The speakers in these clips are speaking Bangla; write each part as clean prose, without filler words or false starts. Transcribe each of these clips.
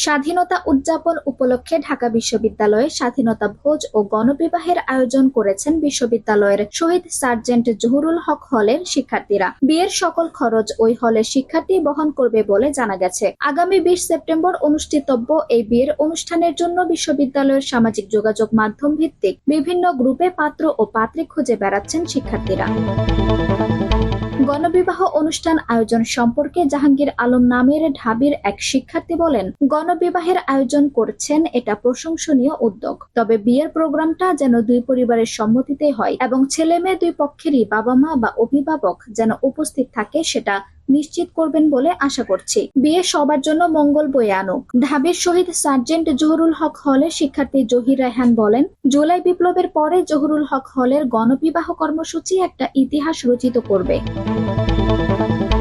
স্বাধীনতা উদযাপন উপলক্ষে ঢাকা বিশ্ববিদ্যালয়ে স্বাধীনতা ভোজ ও গণবিবাহের আয়োজন করেছেন বিশ্ববিদ্যালয়ের শহীদ সার্জেন্ট জহুরুল হক হলের শিক্ষার্থীরা। বিয়ের সকল খরচ ওই হলের শিক্ষার্থী বহন করবে বলে জানা গেছে। আগামী 20 সেপ্টেম্বর অনুষ্ঠিতব্য এই বিয়ের অনুষ্ঠানের জন্য বিশ্ববিদ্যালয়ের সামাজিক যোগাযোগ মাধ্যম ভিত্তিক বিভিন্ন গ্রুপে পাত্র ও পাত্রী খুঁজে বেড়াচ্ছেন শিক্ষার্থীরা। গণবিবাহ অনুষ্ঠান আয়োজন সম্পর্কে জাহাঙ্গীর আলম নামের ঢাবির এক শিক্ষার্থী বলেন, গণবিবাহের আয়োজন করছেন এটা প্রশংসনীয় উদ্যোগ। তবে বিয়ের প্রোগ্রামটা যেন দুই পরিবারের সম্মতিতে হয় এবং ছেলে মেয়ে দুই পক্ষেরই বাবা মা বা অভিভাবক যেন উপস্থিত থাকে সেটা নিশ্চিত করবেন বলে আশা করছি। বিয়ে সবার জন্য মঙ্গল বয়ে আনুক। ঢাবির শহীদ সার্জেন্ট জহুরুল হক হলের শিক্ষার্থী জহির রায়হান বলেন, জুলাই বিপ্লবের পরে জহুরুল হক হলের গণবিবাহ কর্মসূচি একটা ইতিহাস রচিত করবে।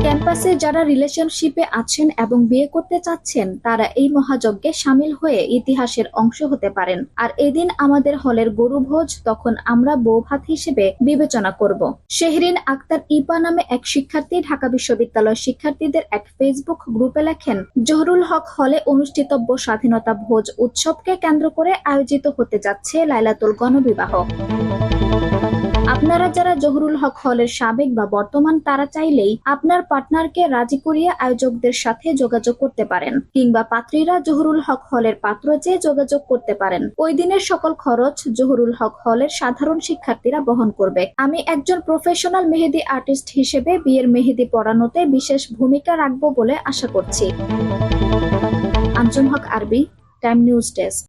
ক্যাম্পাসে যারা রিলেশনশিপে আছেন এবং বিয়ে করতে চাচ্ছেন তারা এই মহাযজ্ঞে সামিল হয়ে ইতিহাসের অংশ হতে পারেন। আর এদিন আমাদের হলের গরুভোজ তখন আমরা বৌভাত হিসেবে বিবেচনা করব। শেহরিন আক্তার ইপা নামে এক শিক্ষার্থী ঢাকা বিশ্ববিদ্যালয় শিক্ষার্থীদের এক ফেসবুক গ্রুপে লেখেন, জহুরুল হক হলে অনুষ্ঠিতব্য স্বাধীনতা ভোজ উৎসবকে কেন্দ্র করে আয়োজিত হতে যাচ্ছে লাইলাতুল গণবিবাহ। আপনারা যারা জহুরুল হক হলের সাবেক বা বর্তমান তারা চাইলেই আপনার পার্টনারকে রাজি করিয়ে আয়োজকদের সাথে যোগাযোগ করতে পারেন, কিংবা পাত্রীরা জহুরুল হক হলের পাত্র চেয়ে যোগাযোগ করতে পারেন। ওই দিনের সকল খরচ জহুরুল হক হলের সাধারণ শিক্ষার্থীরা বহন করবে। আমি একজন প্রফেশনাল মেহেদি আর্টিস্ট হিসেবে বিয়ের মেহেদি পরানোতে বিশেষ ভূমিকা রাখবো বলে আশা করছি। আঞ্জুম হক আরবি, টাইম নিউজ ডেস্ক।